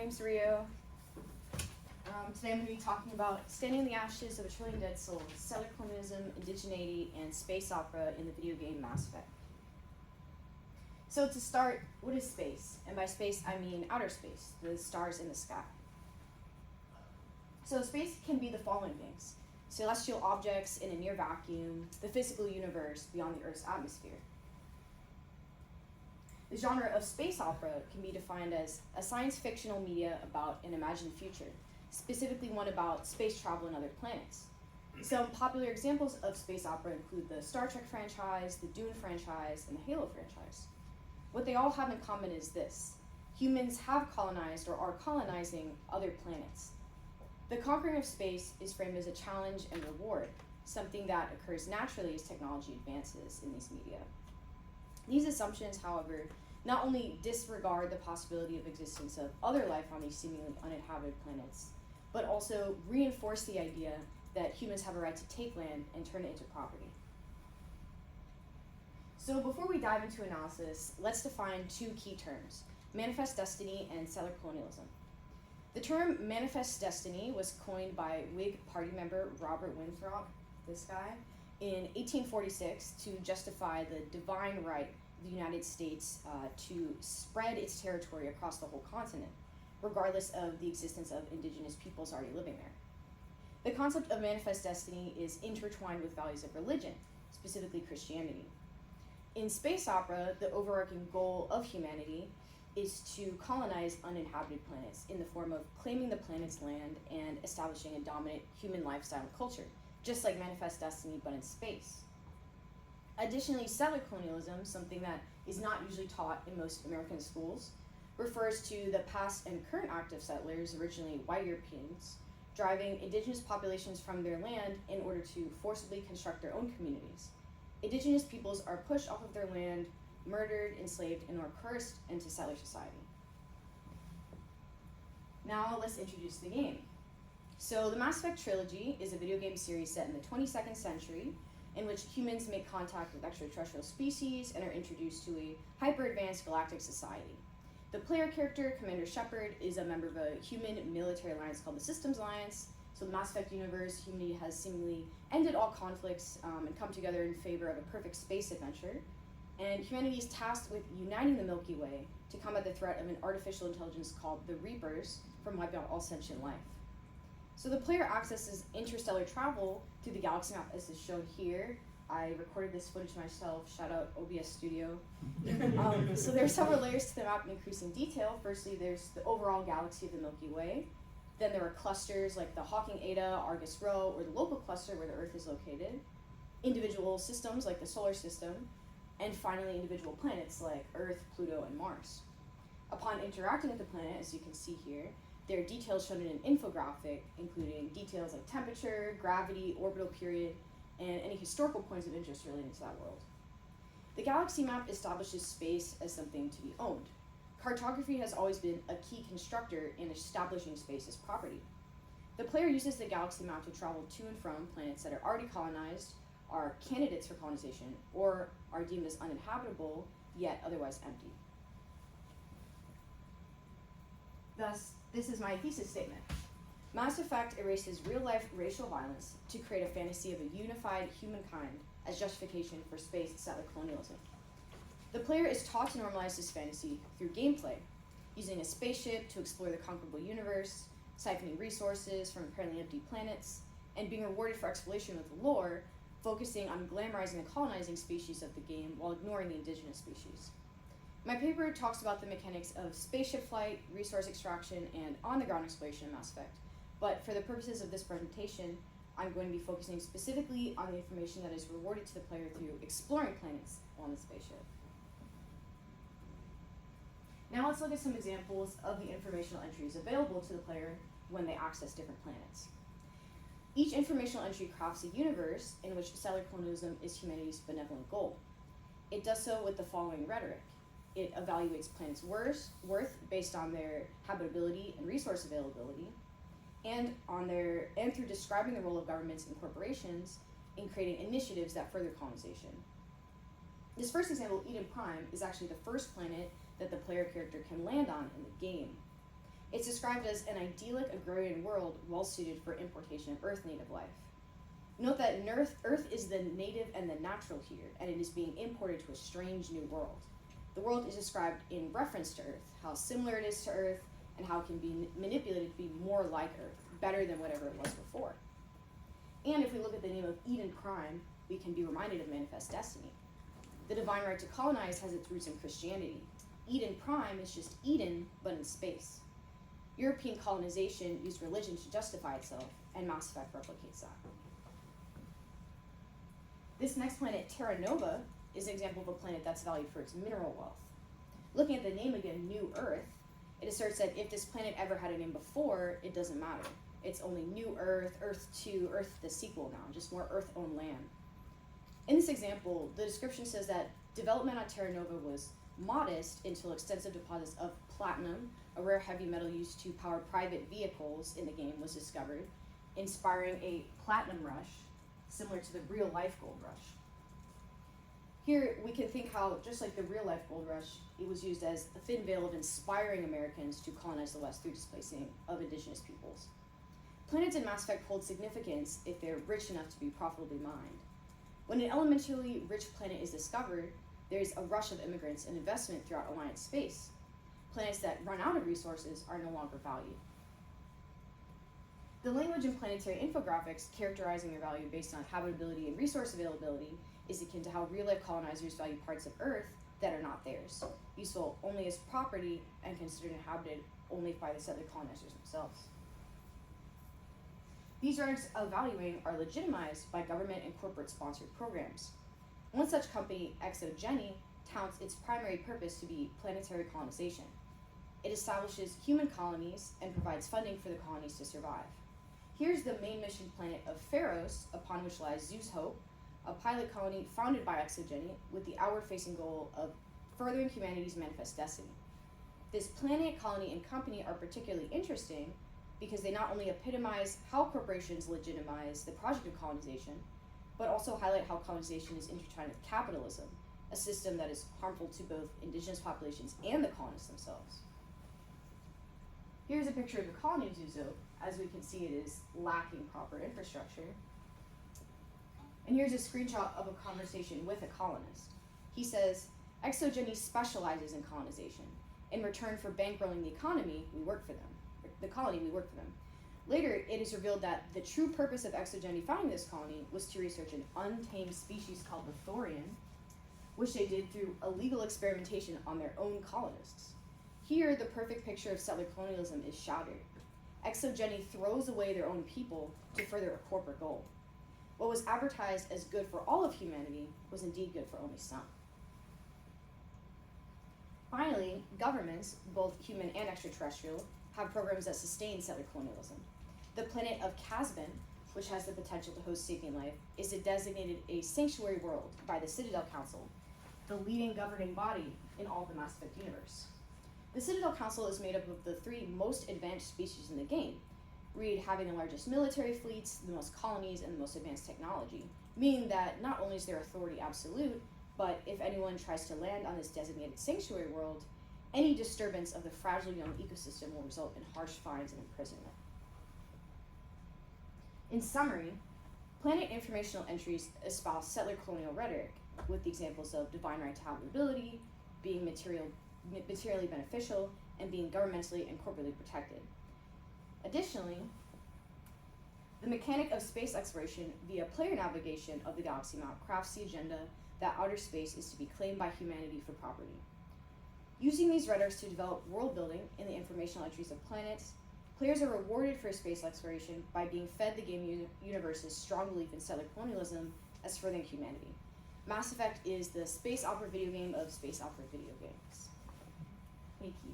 My name's Rio. Today I'm going to be talking about Standing in the Ashes of a Trillion Dead Souls, Settler-Colonialism, Indigeneity, and space opera in the video game Mass Effect. So to start, what is space? And by space, I mean outer space, the stars in the sky. So space can be the following things: celestial objects in a near vacuum, the physical universe beyond the Earth's atmosphere. The genre of space opera can be defined as a science fictional media about an imagined future, specifically one about space travel and other planets. Some popular examples of space opera include the Star Trek franchise, the Dune franchise, and the Halo franchise. What they all have in common is this: humans have colonized or are colonizing other planets. The conquering of space is framed as a challenge and reward, something that occurs naturally as technology advances in these media. These assumptions, however, not only disregard the possibility of existence of other life on these seemingly uninhabited planets, but also reinforce the idea that humans have a right to take land and turn it into property. So before we dive into analysis, let's define two key terms: manifest destiny and settler-colonialism. The term manifest destiny was coined by Whig Party member Robert Winthrop, this guy, in 1846 to justify the divine right of the United States to spread its territory across the whole continent, regardless of the existence of indigenous peoples already living there. The concept of manifest destiny is intertwined with values of religion, specifically Christianity. In space opera, the overarching goal of humanity is to colonize uninhabited planets in the form of claiming the planet's land and establishing a dominant human lifestyle and culture, just like manifest destiny but in space. Additionally, settler-colonialism, something that is not usually taught in most American schools, refers to the past and current active settlers, originally white Europeans, driving indigenous populations from their land in order to forcibly construct their own communities. Indigenous peoples are pushed off of their land, murdered, enslaved, and are coerced into settler society. Now let's introduce the game. So the Mass Effect trilogy is a video game series set in the 22nd century in which humans make contact with extraterrestrial species and are introduced to a hyper-advanced galactic society. The player character, Commander Shepard, is a member of a human military alliance called the Systems Alliance. So in the Mass Effect universe, humanity has seemingly ended all conflicts and come together in favor of a perfect space adventure. And humanity is tasked with uniting the Milky Way to combat the threat of an artificial intelligence called the Reapers from wiping out all sentient life. So the player accesses interstellar travel through the galaxy map as is shown here. I recorded this footage myself, shout out OBS Studio. So there are several layers to the map in increasing detail. Firstly, there's the overall galaxy of the Milky Way. Then there are clusters like the Hawking Eta, Argus Rho, or the local cluster where the Earth is located. Individual systems like the solar system. And finally, individual planets like Earth, Pluto, and Mars. Upon interacting with the planet, as you can see here, there are details shown in an infographic, including details like temperature, gravity, orbital period, and any historical points of interest relating to that world. The galaxy map establishes space as something to be owned. Cartography has always been a key constructor in establishing space as property. The player uses the galaxy map to travel to and from planets that are already colonized, are candidates for colonization, or are deemed as uninhabitable, yet otherwise empty. Thus, this is my thesis statement. Mass Effect erases real-life racial violence to create a fantasy of a unified humankind as justification for space settler-colonialism. The player is taught to normalize this fantasy through gameplay, using a spaceship to explore the conquerable universe, siphoning resources from apparently empty planets, and being rewarded for exploration with lore, focusing on glamorizing the colonizing species of the game while ignoring the indigenous species. My paper talks about the mechanics of spaceship flight, resource extraction, and on-the-ground exploration in Mass Effect, but for the purposes of this presentation, I'm going to be focusing specifically on the information that is rewarded to the player through exploring planets on the spaceship. Now let's look at some examples of the informational entries available to the player when they access different planets. Each informational entry crafts a universe in which settler-colonialism is humanity's benevolent goal. It does so with the following rhetoric. It evaluates planets' worth based on their habitability and resource availability, and through describing the role of governments and corporations in creating initiatives that further colonization. This first example, Eden Prime, is actually the first planet that the player character can land on in the game. It's described as an idyllic agrarian world well suited for importation of Earth native life. Note that Earth is the native and the natural here, and it is being imported to a strange new world. The world is described in reference to Earth, how similar it is to Earth, and how it can be manipulated to be more like Earth, better than whatever it was before. And if we look at the name of Eden Prime, we can be reminded of manifest destiny. The divine right to colonize has its roots in Christianity. Eden Prime is just Eden, but in space. European colonization used religion to justify itself, and Mass Effect replicates that. This next planet, Terra Nova, is an example of a planet that's valued for its mineral wealth. Looking at the name again, New Earth, it asserts that if this planet ever had a name before, it doesn't matter. It's only New Earth, Earth 2, Earth the sequel now, just more Earth-owned land. In this example, the description says that development on Terra Nova was modest until extensive deposits of platinum, a rare heavy metal used to power private vehicles in the game, was discovered, inspiring a platinum rush similar to the real-life gold rush. Here, we can think how, just like the real-life gold rush, it was used as a thin veil of inspiring Americans to colonize the West through displacing of indigenous peoples. Planets in Mass Effect hold significance if they're rich enough to be profitably mined. When an elementally rich planet is discovered, there's a rush of immigrants and investment throughout Alliance space. Planets that run out of resources are no longer valued. The language in planetary infographics characterizing their value based on habitability and resource availability is akin to how real-life colonizers value parts of Earth that are not theirs, useful only as property and considered inhabited only by the settler colonizers themselves. These rights of valuing are legitimized by government and corporate-sponsored programs. One such company, Gstudies, touts its primary purpose to be planetary colonization. It establishes human colonies and provides funding for the colonies to survive. Here's the main mission planet of Pharos, upon which lies Zeus Hope, a pilot colony founded by Gstudies with the outward-facing goal of furthering humanity's manifest destiny. This planet, colony, and company are particularly interesting because they not only epitomize how corporations legitimize the project of colonization, but also highlight how colonization is intertwined with capitalism, a system that is harmful to both indigenous populations and the colonists themselves. Here's a picture of the colony of Zeus Hope. As we can see, it is lacking proper infrastructure. And here's a screenshot of a conversation with a colonist. He says, Gstudies specializes in colonization. In return for bankrolling the economy, we work for them. The colony, we work for them. Later, it is revealed that the true purpose of Gstudies founding this colony was to research an untamed species called the Thorian, which they did through illegal experimentation on their own colonists. Here, the perfect picture of settler-colonialism is shattered. Gstudies throws away their own people to further a corporate goal. What was advertised as good for all of humanity was indeed good for only some. Finally, governments, both human and extraterrestrial, have programs that sustain settler-colonialism. The planet of Casbin, which has the potential to host sapient life, is designated a sanctuary world by the Citadel Council, the leading governing body in all the Mass Effect universe. The Citadel Council is made up of the 3 most advanced species in the game, Reed having the largest military fleets, the most colonies, and the most advanced technology, meaning that not only is their authority absolute, but if anyone tries to land on this designated sanctuary world, any disturbance of the fragile young ecosystem will result in harsh fines and imprisonment. In summary, planet informational entries espouse settler colonial rhetoric with the examples of divine right to habitability, being materially beneficial, and being governmentally and corporately protected. Additionally, the mechanic of space exploration via player navigation of the galaxy map crafts the agenda that outer space is to be claimed by humanity for property. Using these rhetorics to develop world building in the informational entries of planets, players are rewarded for space exploration by being fed the game universe's strong belief in settler colonialism as furthering humanity. Mass Effect is the space opera video game of space opera video games. Thank you.